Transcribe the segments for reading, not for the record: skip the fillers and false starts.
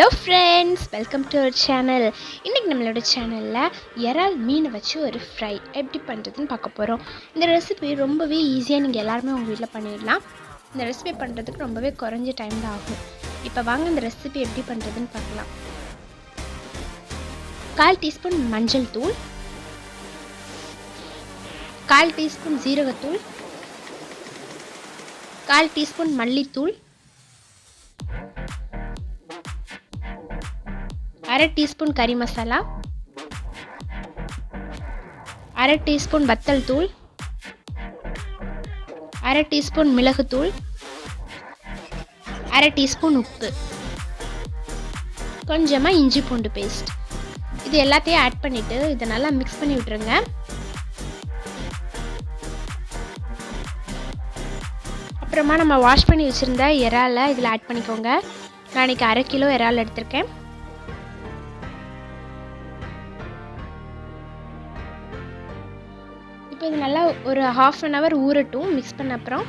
Hello friends, welcome to our channel. இன்றைக்கி நம்மளோட சேனலில் இறால் மீனை வச்சு ஒரு ஃப்ரை எப்படி பண்ணுறதுன்னு பார்க்க போகிறோம். இந்த ரெசிபி ரொம்பவே ஈஸியாக நீங்கள் எல்லாருமே உங்கள் வீட்டில் பண்ணிடலாம். இந்த ரெசிபி பண்ணுறதுக்கு ரொம்பவே குறைஞ்ச டைம் தான் ஆகும். இப்போ வாங்க இந்த ரெசிபி எப்படி பண்ணுறதுன்னு பார்க்கலாம். 1/4 டீஸ்பூன் மஞ்சள் தூள், 1/4 டீஸ்பூன் ஜீரகத்தூள், 1/4 டீஸ்பூன் மல்லித்தூள், 1/2 டீஸ்பூன் கறி மசாலா, 1/2 டீஸ்பூன் வத்தல் தூள், 1/2 டீஸ்பூன் மிளகுத்தூள், 1/2 டீஸ்பூன் உப்பு, கொஞ்சமாக இஞ்சி பூண்டு பேஸ்ட். இது எல்லாத்தையும் ஆட் பண்ணிவிட்டு இதை நல்லா மிக்ஸ் பண்ணி விட்டுருங்க. அப்புறமா நம்ம வாஷ் பண்ணி வச்சுருந்த இறாலை இதில் ஆட் பண்ணிக்கோங்க. நான் இன்றைக்கி 1/2 கிலோ இறால் எடுத்திருக்கேன். இப்போ இது நல்லா ஒரு 1/2 hour ஊறட்டும். மிக்ஸ் பண்ண அப்புறம்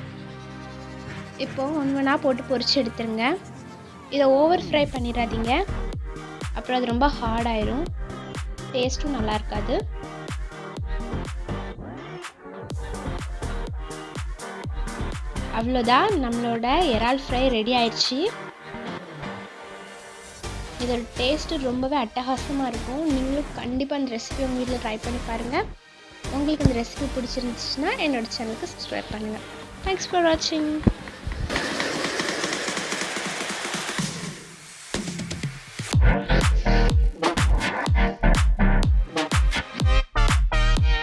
இப்போது ஒன்றா போட்டு பொரிச்சு எடுத்துருங்க. இதை ஓவர் ஃப்ரை பண்ணிடாதீங்க, அப்புறம் அது ரொம்ப ஹார்டாயிரும், டேஸ்ட்டும் நல்லா இருக்காது. அவ்வளோதான், நம்மளோட இறால் ஃப்ரை ரெடி ஆயிடுச்சு. இதோட டேஸ்ட்டு ரொம்பவே அட்டகாசமாக இருக்கும். நீங்களும் கண்டிப்பாக அந்த ரெசிபி உங்கள் வீட்டில் ட்ரை பண்ணி பாருங்கள். உங்களுக்கு இந்த ரெசிபி பிடிச்சிருந்துச்சுன்னா என்னோட சேனலுக்கு சப்ஸ்கிரைப் பண்ணுங்கள். தேங்க்ஸ் ஃபார் வாட்சிங்.